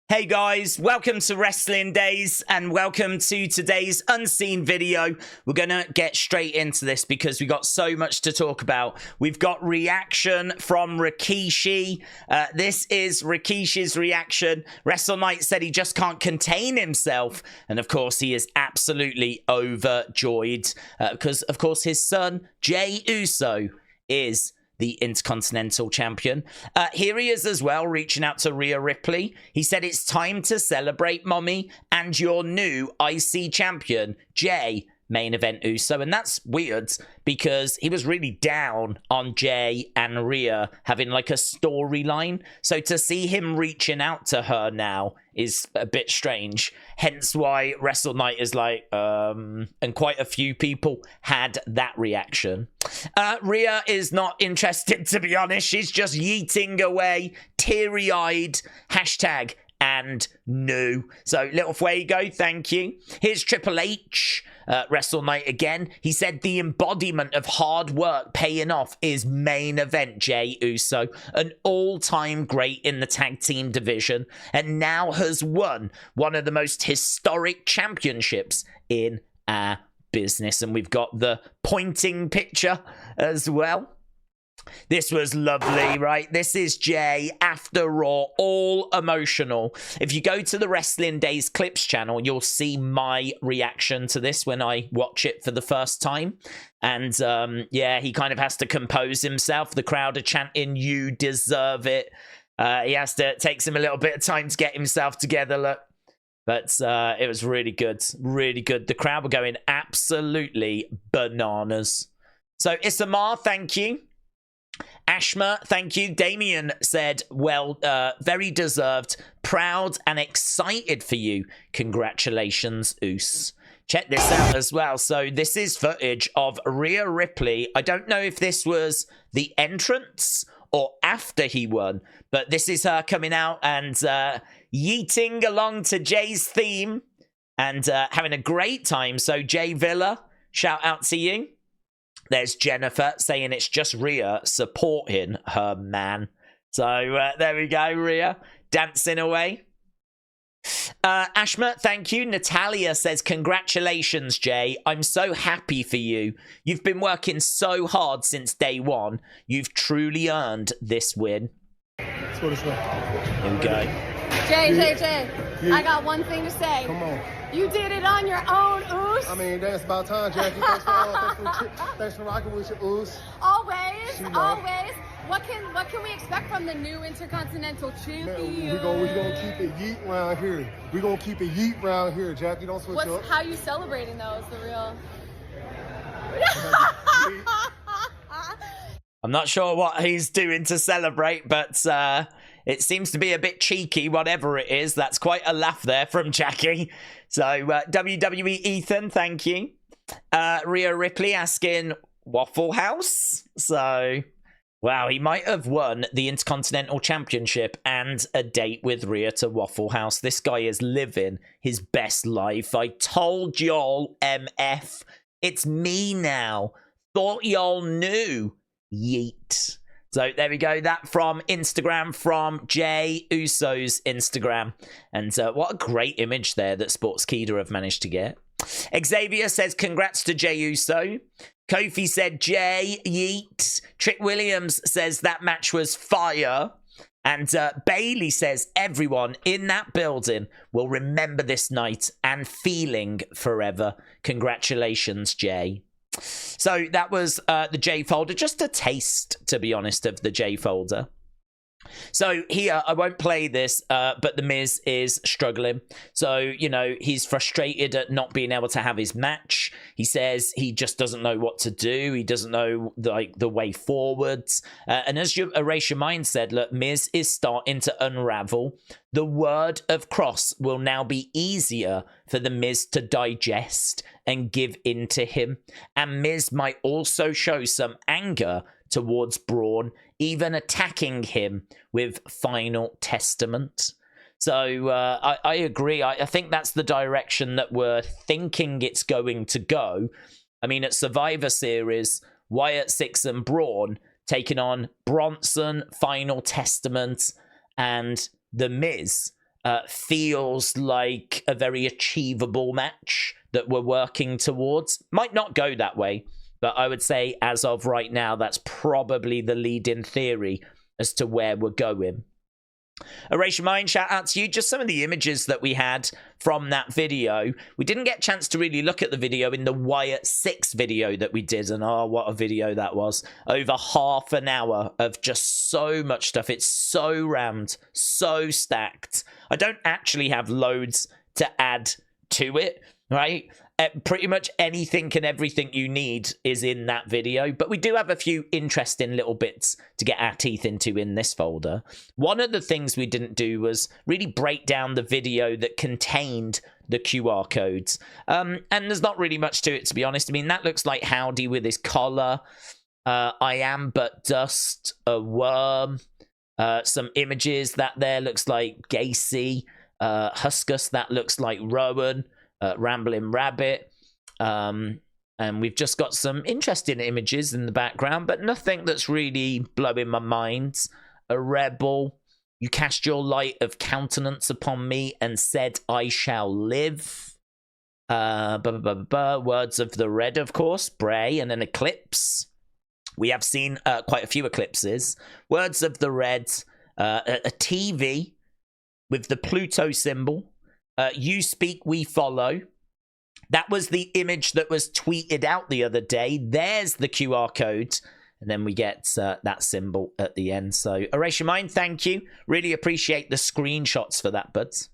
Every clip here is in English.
Hey guys, welcome to Wrestling Days and welcome to today's unseen video. We're gonna get straight into this because we got so much to talk about. We've got reaction from Rikishi. This is Rikishi's reaction. WrestleMania said he just can't contain himself, and of course he is absolutely overjoyed because of course his son Jey Uso is the Intercontinental Champion. Here he is as well, reaching out to Rhea Ripley. He said, "It's time to celebrate, mommy, and your new IC champion, Jey, main event Uso." And that's weird because he was really down on Jey and Rhea having like a storyline. So to see him reaching out to her now is a bit strange. Hence why Wrestle Night is like, and quite a few people had that reaction. Rhea is not interested, to be honest. She's just yeeting away, teary-eyed, hashtag and no. So, little Fuego, thank you. Here's Triple H, Wrestle Night again. He said the embodiment of hard work paying off is main event Jey Uso, an all-time great in the tag team division, and now has won one of the most historic championships in our business. And we've got the pointing picture as well. This was lovely, right? This is Jey after Raw, all emotional. If you go to the Wrestling Days Clips channel, you'll see my reaction to this when I watch it for the first time. And yeah, he kind of has to compose himself. The crowd are chanting, "You deserve it." It takes him a little bit of time to get himself together, look. But it was really good, really good. The crowd were going absolutely bananas. So Isamar, thank you. Ashma, thank you. Damien said, well, very deserved, proud and excited for you. Congratulations, Oos. Check this out as well. So this is footage of Rhea Ripley. I don't know if this was the entrance or after he won, but this is her coming out and yeeting along to Jey's theme and having a great time. So Jey Villa, shout out to you. There's Jennifer saying it's just Rhea supporting her man. So there we go, Rhea dancing away. Ashma, thank you. Natalya says, congratulations, Jey. I'm so happy for you. You've been working so hard since day one. You've truly earned this win. Let's go this way. Here we go. Jey. I got one thing to say. Come on. You did it on your own, Oos. I mean, that's about time, Jackie. Thanks for rocking with your Oos. Always. What can we expect from the new Intercontinental Champion? We're gonna keep it yeet around here. We're gonna keep it yeet around here, Jackie. Don't switch up. How you celebrating though is the real. I'm not sure what he's doing to celebrate, but it seems to be a bit cheeky, whatever it is. That's quite a laugh there from Jackie. So, WWE Ethan, thank you. Rhea Ripley asking Waffle House. So, wow, he might have won the Intercontinental Championship and a date with Rhea to Waffle House. This guy is living his best life. I told y'all, MF. It's me now. Thought y'all knew. Yeet. So there we go. That from Instagram, from Jey Uso's Instagram. And what a great image there that Sportskeeda have managed to get. Xavier says, congrats to Jey Uso. Kofi said, Jey, yeet. Trick Williams says that match was fire. And Bailey says, everyone in that building will remember this night and feeling forever. Congratulations, Jey. So that was the Jey folder. Just a taste, to be honest, of the Jey folder. So here, I won't play this, but The Miz is struggling. So, you know, he's frustrated at not being able to have his match. He says he just doesn't know what to do. He doesn't know, the way forwards. And as Erase Your Mind said, look, Miz is starting to unravel. The word of Kross will now be easier for The Miz to digest and give in to him. And Miz might also show some anger towards Braun, even attacking him with Final Testament. So I agree. I think that's the direction that we're thinking it's going to go. I mean, at Survivor Series, Wyatt Sicks and Braun taking on Bronson, Final Testament, and The Miz. feels like a very achievable match that we're working towards. Might not go that way, but I would say as of right now, that's probably the lead-in theory as to where we're going. Erase Your Mind, shout out to you. Just some of the images that we had from that video. We didn't get a chance to really look at the video in the Wyatt Sicks video that we did, and oh, what a video that was. Over half an hour of just so much stuff. It's so rammed, so stacked. I don't actually have loads to add to it, right? Pretty much anything and everything you need is in that video, but we do have a few interesting little bits to get our teeth into in this folder. One of the things we didn't do was really break down the video that contained the QR codes, and there's not really much to it, to be honest. I mean, that looks like Howdy with his collar, I Am But Dust, a worm, some images that there looks like Gacy, Huskus, that looks like Rowan, Rambling Rabbit, and we've just got some interesting images in the background, but nothing that's really blowing my mind. A rebel, you cast your light of countenance upon me and said I shall live. Words of the Red, of course, Bray, and an eclipse. We have seen quite a few eclipses. Words of the Red, a TV with the Pluto symbol. You speak, we follow. That was the image that was tweeted out the other day. There's the QR code. And then we get that symbol at the end. So, Erase Your Mind, thank you. Really appreciate the screenshots for that, buds.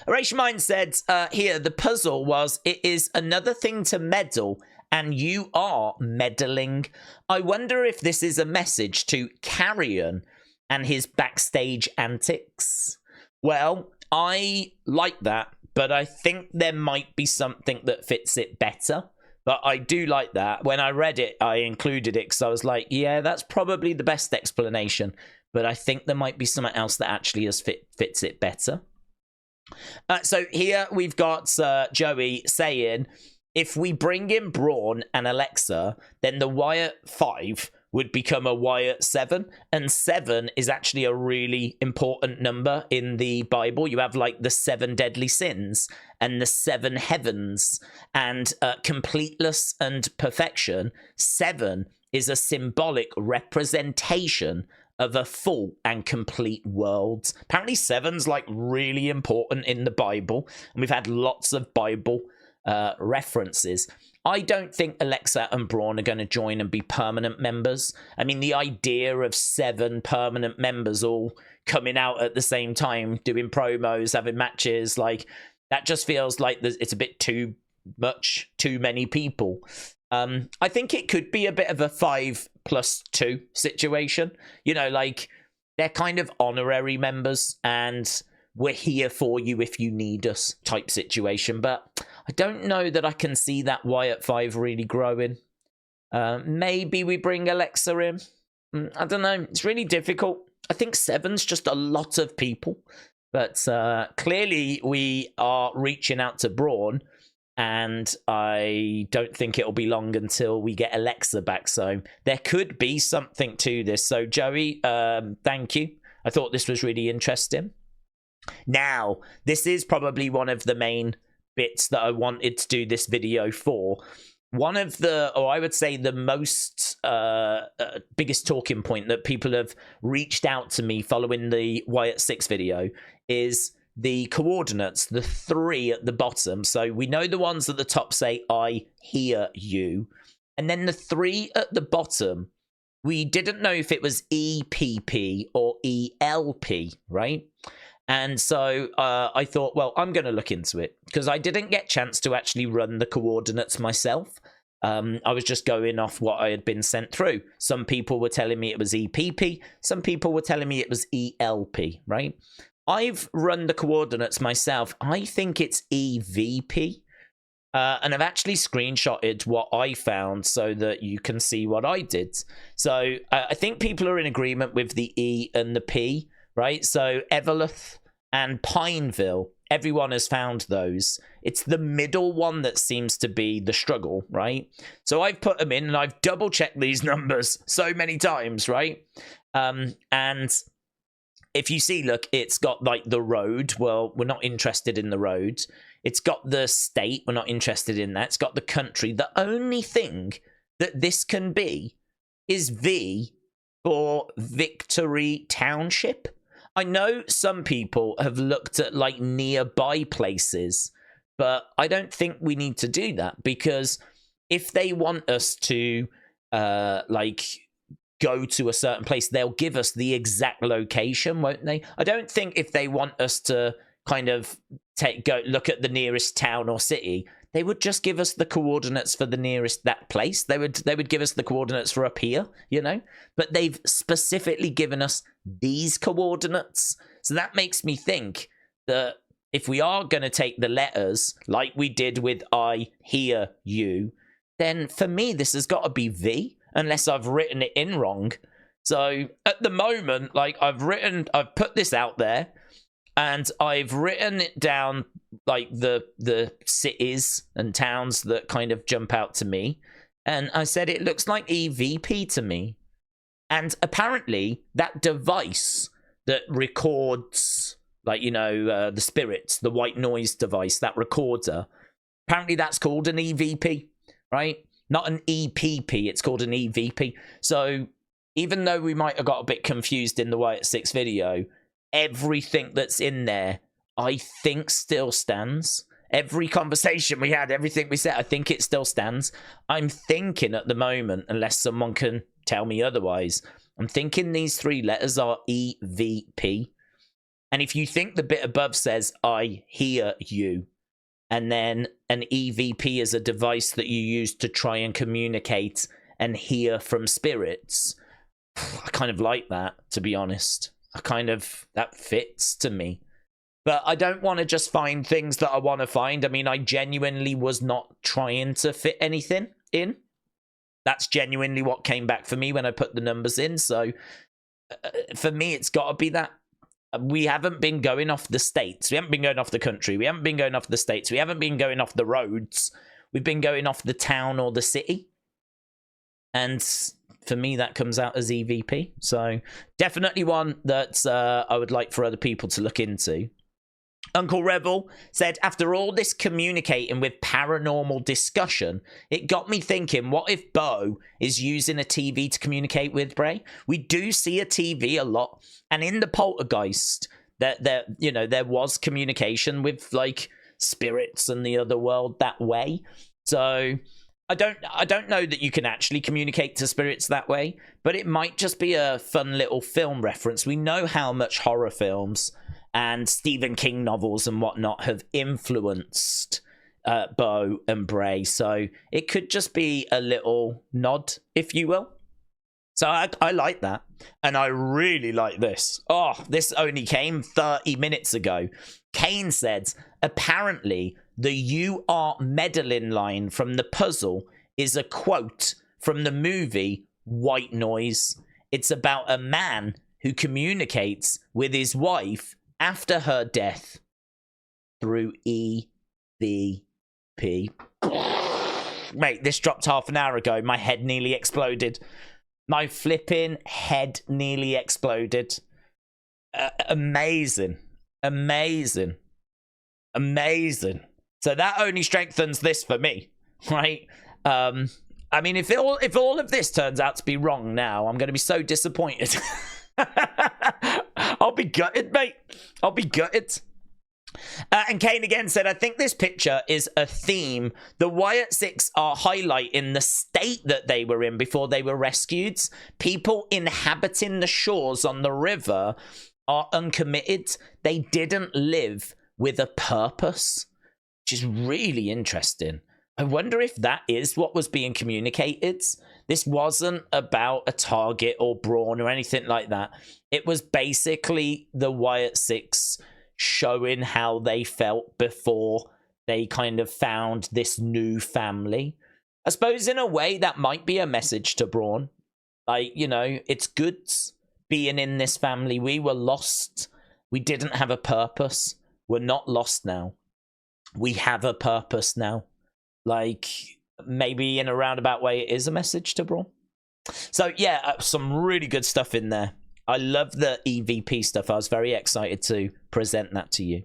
Erase Your Mind said, here, the puzzle was, it is another thing to meddle, and you are meddling. I wonder if this is a message to Karrion and his backstage antics. Well, I like that, but I think there might be something that fits it better. But I do like that. When I read it, I included it because I was like, yeah, that's probably the best explanation. But I think there might be something else that actually fits it better. So here we've got Joey saying, if we bring in Braun and Alexa, then the Wyatt 5 would become a Wyatt 7, and 7 is actually a really important number in the Bible. You have like the 7 deadly sins and the 7 heavens, and completeness and perfection. 7 is a symbolic representation of a full and complete world. Apparently 7's like really important in the Bible, and we've had lots of Bible references. I don't think Alexa and Braun are going to join and be permanent members. I mean, the idea of 7 permanent members all coming out at the same time, doing promos, having matches, like, that just feels like it's a bit too much, too many people. I think it could be a bit of a 5+2 situation. You know, like, they're kind of honorary members, and we're here for you if you need us type situation. But I don't know that I can see that Wyatt 5 really growing. Maybe we bring Alexa in. I don't know. It's really difficult. I think 7's just a lot of people. But clearly we are reaching out to Braun. And I don't think it'll be long until we get Alexa back. So there could be something to this. So Joey, thank you. I thought this was really interesting. Now, this is probably one of the main bits that I wanted to do this video for. One of the, or I would say the most biggest talking point that people have reached out to me following the Wyatt Sicks video is the coordinates, the 3 at the bottom. So we know the ones at the top say, I hear you. And then the 3 at the bottom, we didn't know if it was EPP or ELP, right? And so I thought, well, I'm going to look into it because I didn't get a chance to actually run the coordinates myself. I was just going off what I had been sent through. Some people were telling me it was EPP. Some people were telling me it was ELP, right? I've run the coordinates myself. I think it's EVP. And I've actually screenshotted what I found so that you can see what I did. So I think people are in agreement with the E and the P, right? So Everlith and Pineville, everyone has found those. It's the middle one that seems to be the struggle, right? So I've put them in and I've double checked these numbers so many times, right? And if you see, look, it's got like the road. Well, we're not interested in the road. It's got the state. We're not interested in that. It's got the country. The only thing that this can be is V for Victory Township. I know some people have looked at like nearby places, but I don't think we need to do that, because if they want us to like go to a certain place, they'll give us the exact location, won't they? I don't think if they want us to kind of go look at the nearest town or city, they would just give us the coordinates for the nearest that place. They would give us the coordinates for up here, you know? But they've specifically given us these coordinates. So that makes me think that if we are going to take the letters like we did with I, hear, you, then for me this has got to be V, unless I've written it in wrong. So at the moment, like I've put this out there, and I've written it down like the cities and towns that kind of jump out to me. And I said it looks like EVP to me. And apparently that device that records, like, you know, the spirits, the white noise device, that recorder, apparently that's called an EVP, right? Not an EPP, it's called an EVP. So even though we might have got a bit confused in the Wyatt Sicks video, everything that's in there, I think still stands. Every conversation we had, everything we said, I think it still stands. I'm thinking at the moment, unless someone can tell me otherwise, I'm thinking these three letters are EVP. And if you think the bit above says, I hear you, and then an EVP is a device that you use to try and communicate and hear from spirits, I kind of like that, to be honest. That fits to me. But I don't want to just find things that I want to find. I mean, I genuinely was not trying to fit anything in. That's genuinely what came back for me when I put the numbers in. So for me, it's got to be that. We haven't been going off the states. We haven't been going off the country. We haven't been going off the states. We haven't been going off the roads. We've been going off the town or the city. And for me, that comes out as EVP. So definitely one that I would like for other people to look into. Uncle Rebel said, after all this communicating with paranormal discussion, it got me thinking, what if Bo is using a TV to communicate with Bray? We do see a TV a lot. And in the Poltergeist, there was communication with like spirits and the other world that way. So I don't know that you can actually communicate to spirits that way, but it might just be a fun little film reference. We know how much horror films and Stephen King novels and whatnot have influenced Bo and Bray, so it could just be a little nod, if you will. So I like that, and I really like this. Oh, this only came 30 minutes ago. Kane said, apparently the "you are meddling" line from the puzzle is a quote from the movie White Noise. It's about a man who communicates with his wife after her death through EVP. Mate, this dropped half an hour ago. My head nearly exploded. My flipping head nearly exploded. Amazing. Amazing. Amazing. So that only strengthens this for me, right? I mean, if all of this turns out to be wrong now, I'm going to be so disappointed. I'll be gutted, mate. I'll be gutted. And Kane again said, I think this picture is a theme. The Wyatt Sicks are highlighting the state that they were in before they were rescued. People inhabiting the shores on the river are uncommitted. They didn't live with a purpose, which is really interesting. I wonder if that is what was being communicated. This wasn't about a target or brawn or anything like that. It was basically the Wyatt Sicks showing how they felt before they kind of found this new family. I suppose in a way that might be a message to Braun. Like, you know, it's good being in this family. We were lost. We didn't have a purpose. We're not lost now. We have a purpose now. Like, maybe in a roundabout way, it is a message to Braun. So, yeah, some really good stuff in there. I love the EVP stuff. I was very excited to present that to you.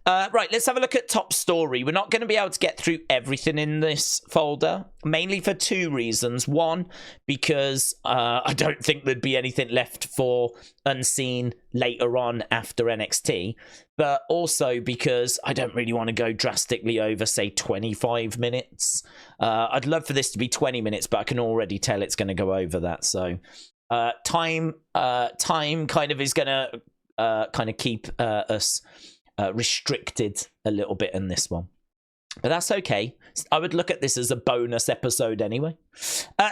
Right, let's have a look at top story. We're not going to be able to get through everything in this folder, mainly for two reasons. One, because I don't think there'd be anything left for Unseen later on after NXT, but also because I don't really want to go drastically over, say, 25 minutes. I'd love for this to be 20 minutes, but I can already tell it's going to go over that. So time kind of is going to kind of keep us restricted a little bit in this one, but that's okay. I would look at this as a bonus episode anyway.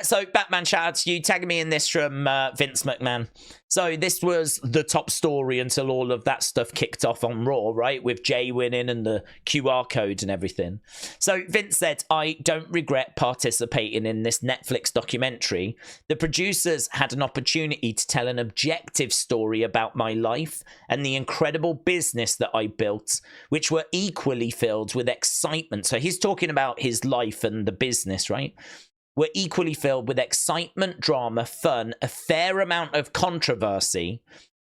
So Batman, shout out to you, tagging me in this from Vince McMahon. So this was the top story until all of that stuff kicked off on Raw, right, with Jey winning and the QR code and everything. So Vince said, I don't regret participating in this Netflix documentary. The producers had an opportunity to tell an objective story about my life and the incredible business that I built, which were equally filled with excitement. So he's talking about his life and the business, right? Were equally filled with excitement, drama, fun, a fair amount of controversy,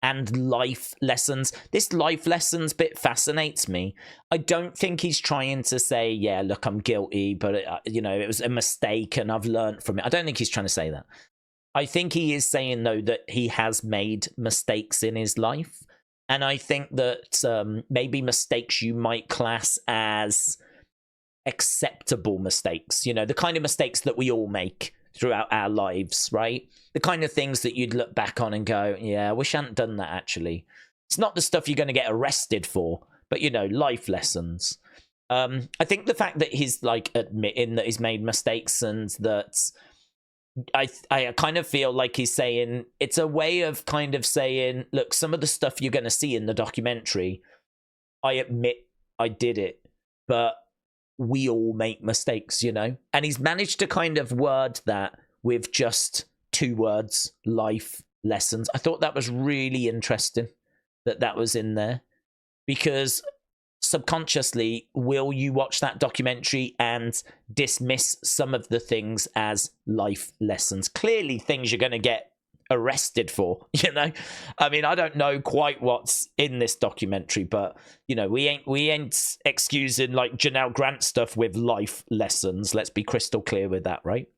and life lessons. This life lessons bit fascinates me. I don't think he's trying to say, yeah, look, I'm guilty, but it was a mistake and I've learned from it. I don't think he's trying to say that. I think he is saying, though, that he has made mistakes in his life. And I think that maybe mistakes you might class as acceptable mistakes, the kind of mistakes that we all make throughout our lives, right? The kind of things that you'd look back on and go, yeah, I wish I hadn't done that, actually. It's not the stuff you're going to get arrested for, but, life lessons. I think the fact that he's, admitting that he's made mistakes and that I kind of feel like he's saying, it's a way of kind of saying, look, some of the stuff you're going to see in the documentary, I admit I did it, but we all make mistakes, and he's managed to kind of word that with just two words, life lessons. I thought that was really interesting that was in there, because subconsciously, will you watch that documentary and dismiss some of the things as life lessons? Clearly things you're going to get arrested for, I mean, I don't know quite what's in this documentary, but we ain't excusing like Janel Grant stuff with life lessons. Let's be crystal clear with that, right?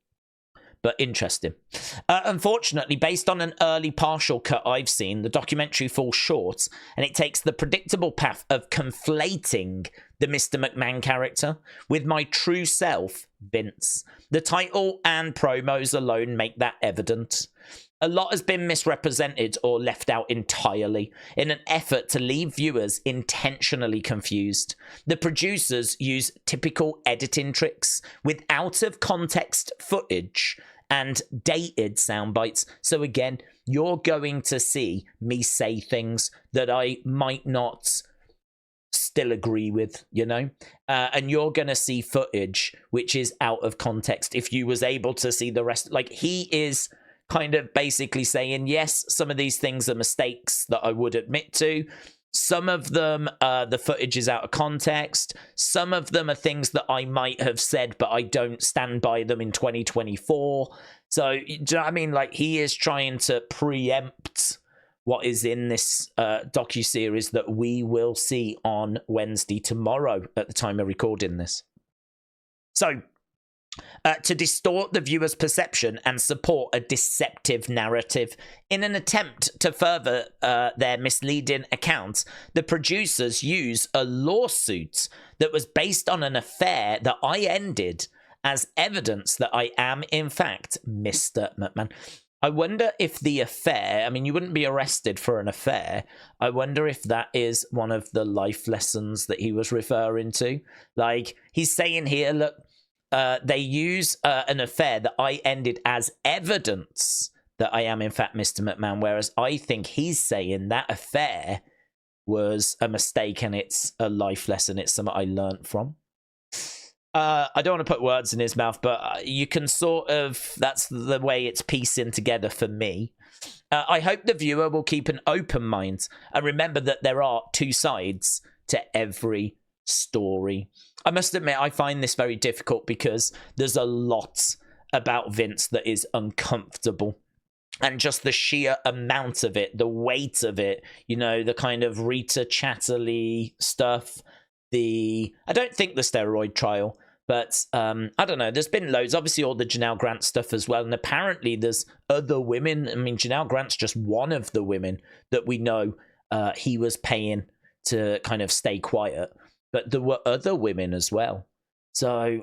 But interesting. Unfortunately, based on an early partial cut I've seen, the documentary falls short, and it takes the predictable path of conflating the Mr. McMahon character with my true self, Vince. The title and promos alone make that evident. A lot has been misrepresented or left out entirely in an effort to leave viewers intentionally confused. The producers use typical editing tricks with out-of-context footage and dated sound bites. So again, you're going to see me say things that I might not still agree with, and you're going to see footage which is out of context. If you was able to see the rest, he is kind of basically saying, yes, some of these things are mistakes that I would admit to. Some of them, the footage is out of context. Some of them are things that I might have said, but I don't stand by them in 2024. So, do you know what I mean? He is trying to preempt what is in this docuseries that we will see on Wednesday, tomorrow, at the time of recording this. So, to distort the viewer's perception and support a deceptive narrative. In an attempt to further their misleading account, the producers use a lawsuit that was based on an affair that I ended as evidence that I am, in fact, Mr. McMahon. I wonder if the affair, you wouldn't be arrested for an affair. I wonder if that is one of the life lessons that he was referring to. He's saying here, look, they use an affair that I ended as evidence that I am, in fact, Mr. McMahon, whereas I think he's saying that affair was a mistake and it's a life lesson. It's something I learned from. I don't want to put words in his mouth, but you can that's the way it's piecing together for me. I hope the viewer will keep an open mind and remember that there are two sides to every story. I must admit, I find this very difficult because there's a lot about Vince that is uncomfortable. and just the sheer amount of it, the weight of it, you know, the kind of Rita Chatterley stuff, I don't think the steroid trial, but I don't know, there's been loads, obviously all the Janel Grant stuff as well, and apparently there's other women. I mean, Janel Grant's just one of the women that we know he was paying to kind of stay quiet, but there were other women as well. So,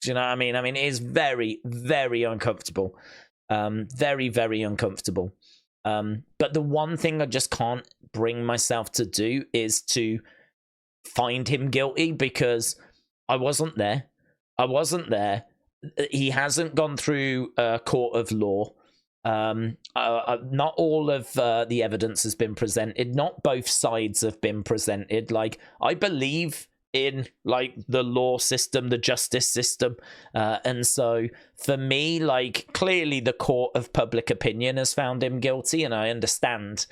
do you know what I mean? I mean, it is very, very uncomfortable. Very, very uncomfortable. But the one thing I just can't bring myself to do is to find him guilty, because I wasn't there. He hasn't gone through a court of law. Not all of the evidence has been presented. Not both sides have been presented. Like, I believe in like the law system, the justice system, and so for me, like, clearly the court of public opinion has found him guilty, and I understand,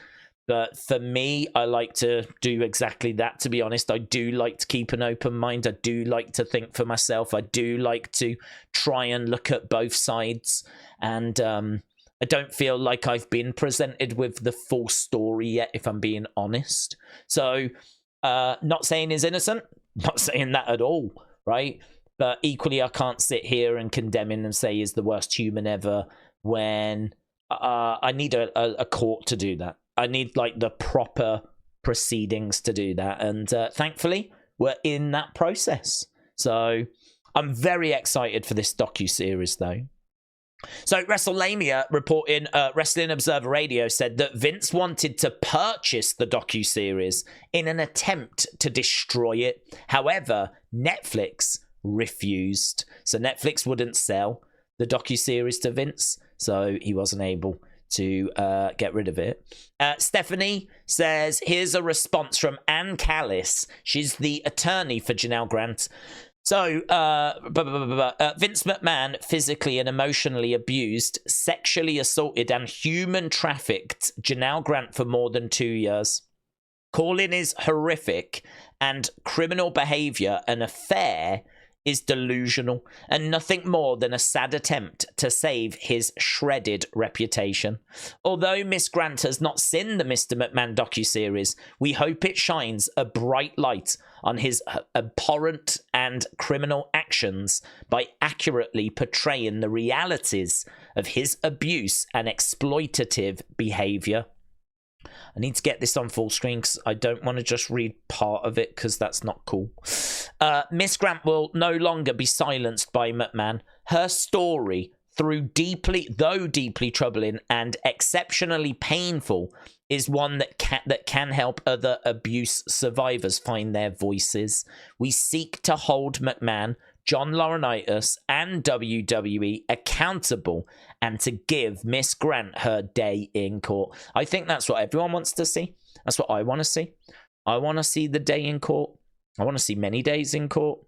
but for me, I like to do exactly that. To be honest, I do like to keep an open mind. I do like to think for myself. I do like to try and look at both sides, and I don't feel like I've been presented with the full story yet, if I'm being honest. So not saying he's innocent, not saying that at all, right? But equally, I can't sit here and condemn him and say he's the worst human ever, when I need a court to do that. I need like the proper proceedings to do that, and thankfully we're in that process. So I'm very excited for this docuseries though. So WrestleMania reporting, Wrestling Observer Radio said that Vince wanted to purchase the docuseries in an attempt to destroy it. However, Netflix refused. So Netflix wouldn't sell the docuseries to Vince, so he wasn't able to get rid of it. Stephanie says, here's a response from Ann Callis. She's the attorney for Janel Grant. So, Vince McMahon physically and emotionally abused, sexually assaulted, and human trafficked Janel Grant for more than 2 years. Calling is horrific, and criminal behavior an affair is delusional, and nothing more than a sad attempt to save his shredded reputation. Although Miss Grant has not seen the Mr. McMahon docuseries, we hope it shines a bright light on his abhorrent and criminal actions by accurately portraying the realities of his abuse and exploitative behavior. I need to get this on full screen because I don't want to just read part of it, because that's not cool. Miss Grant will no longer be silenced by McMahon. Her story, though deeply troubling and exceptionally painful, is one that can help other abuse survivors find their voices. We seek to hold McMahon, John Laurinaitis, and WWE accountable, and to give Miss Grant her day in court. I think that's what everyone wants to see. That's what I want to see. I want to see the day in court. I want to see many days in court.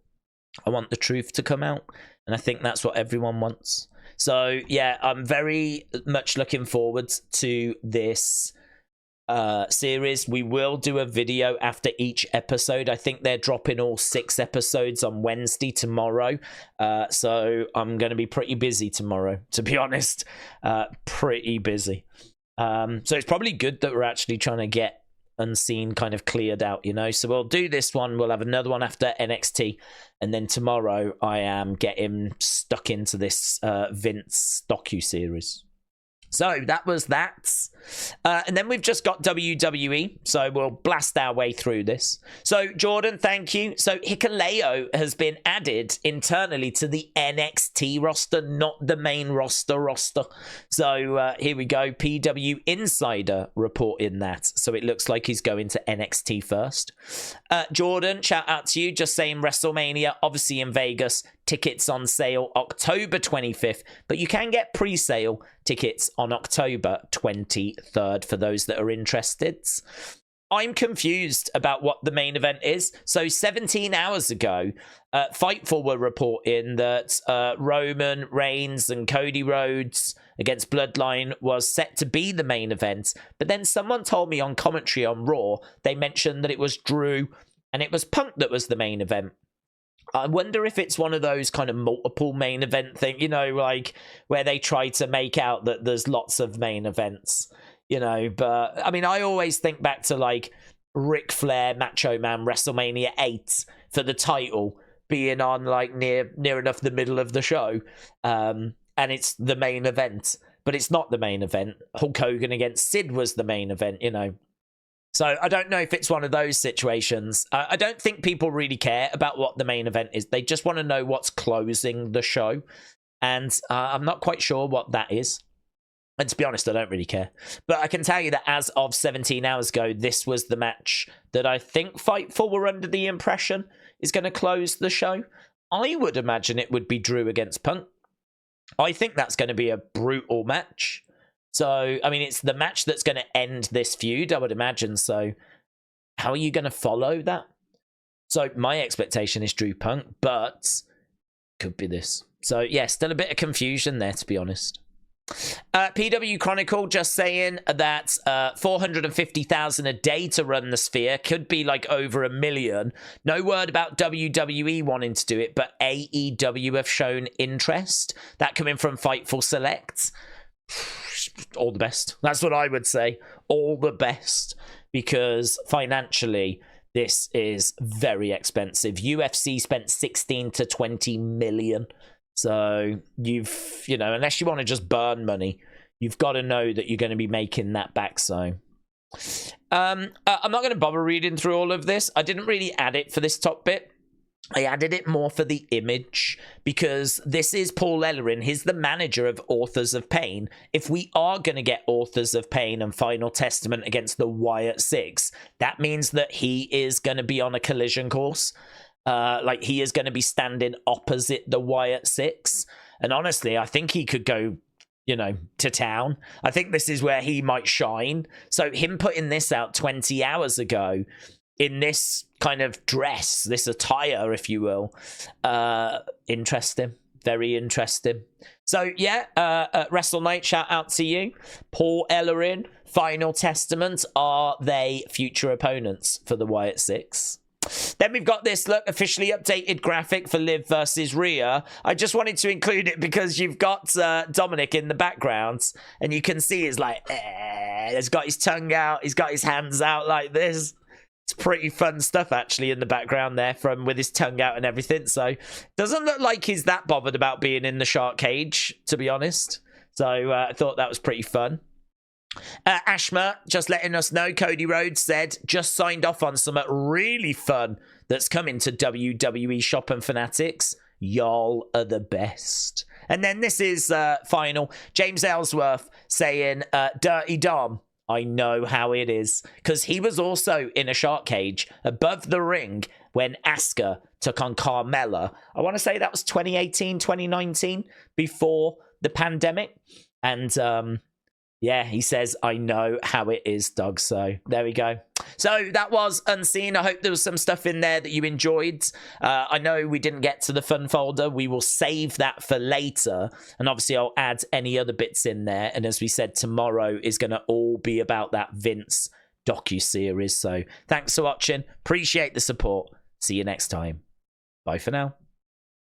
I want the truth to come out, and I think that's what everyone wants. So yeah, I'm very much looking forward to this series. We will do a video after each episode. I think they're dropping all 6 episodes on Wednesday tomorrow, so I'm going to be pretty busy tomorrow, to be honest. Pretty busy. So it's probably good that we're actually trying to get Unseen kind of cleared out, you know. So we'll do this one, we'll have another one after NXT, and then tomorrow I am getting stuck into this Vince docuseries. So that was that. And then we've just got WWE. So we'll blast our way through this. So Jordan, thank you. So Hikuleo has been added internally to the NXT roster, not the main roster. So here we go. PW Insider reporting that. So it looks like he's going to NXT first. Jordan, shout out to you. Just saying WrestleMania, obviously in Vegas. Tickets on sale October 25th, but you can get pre-sale tickets on October 23rd for those that are interested. I'm confused about what the main event is. So 17 hours ago, Fightful were reporting that Roman Reigns and Cody Rhodes against Bloodline was set to be the main event, but then someone told me on commentary on Raw, they mentioned that it was Drew and it was Punk that was the main event. I wonder if it's one of those kind of multiple main event thing, you know, like where they try to make out that there's lots of main events, you know. But I mean, I always think back to like Ric Flair, Macho Man, WrestleMania 8 for the title being on like near enough the middle of the show, and it's the main event, but it's not the main event. Hulk Hogan against Sid was the main event, you know. So I don't know if it's one of those situations. I don't think people really care about what the main event is. They just want to know what's closing the show. And I'm not quite sure what that is. And to be honest, I don't really care. But I can tell you that as of 17 hours ago, this was the match that I think Fightful were under the impression is going to close the show. I would imagine it would be Drew against Punk. I think that's going to be a brutal match. So, I mean, it's the match that's going to end this feud, I would imagine. So, how are you going to follow that? So, my expectation is Drew Punk, but could be this. So, yeah, still a bit of confusion there, to be honest. PW Chronicle just saying that 450,000 a day to run the Sphere could be like over $1 million. No word about WWE wanting to do it, but AEW have shown interest. That coming from Fightful Select. All the best. That's what I would say. All the best, because financially this is very expensive. UFC spent 16 to 20 million. So you know, unless you want to just burn money, you've got to know that you're going to be making that back. So I'm not going to bother reading through all of this. I didn't really add it for this top bit. I added it more for the image, because this is Paul Ellering. He's the manager of Authors of Pain. If we are going to get Authors of Pain and Final Testament against the Wyatt Sicks, that means that he is going to be on a collision course. Like, he is going to be standing opposite the Wyatt Sicks. And honestly, I think he could go, you know, to town. I think this is where he might shine. So him putting this out 20 hours ago in this kind of dress, this attire, if you will, interesting, very interesting. So yeah, Wrestle Night, shout out to you. Paul Ellering, Final Testament, are they future opponents for the Wyatt Sicks? Then we've got this, look, officially updated graphic for Liv versus Rhea. I just wanted to include it because you've got Dominic in the background, and you can see he's like, he's got his tongue out, he's got his hands out like this. It's pretty fun stuff, actually, in the background there, from with his tongue out and everything. So, doesn't look like he's that bothered about being in the shark cage, to be honest. So, I thought that was pretty fun. Ashma just letting us know, Cody Rhodes said, just signed off on something really fun that's coming to WWE Shop and Fanatics. Y'all are the best. And then this is final. James Ellsworth saying, Dirty Dom, I know how it is, because he was also in a shark cage above the ring when Asuka took on Carmella. I want to say that was 2018, 2019, before the pandemic. And yeah, he says, I know how it is, Doug. So there we go. So that was Unseen. I hope there was some stuff in there that you enjoyed. I know we didn't get to the fun folder. We will save that for later. And obviously, I'll add any other bits in there. And as we said, tomorrow is going to all be about that Vince docuseries. So thanks for watching. Appreciate the support. See you next time. Bye for now.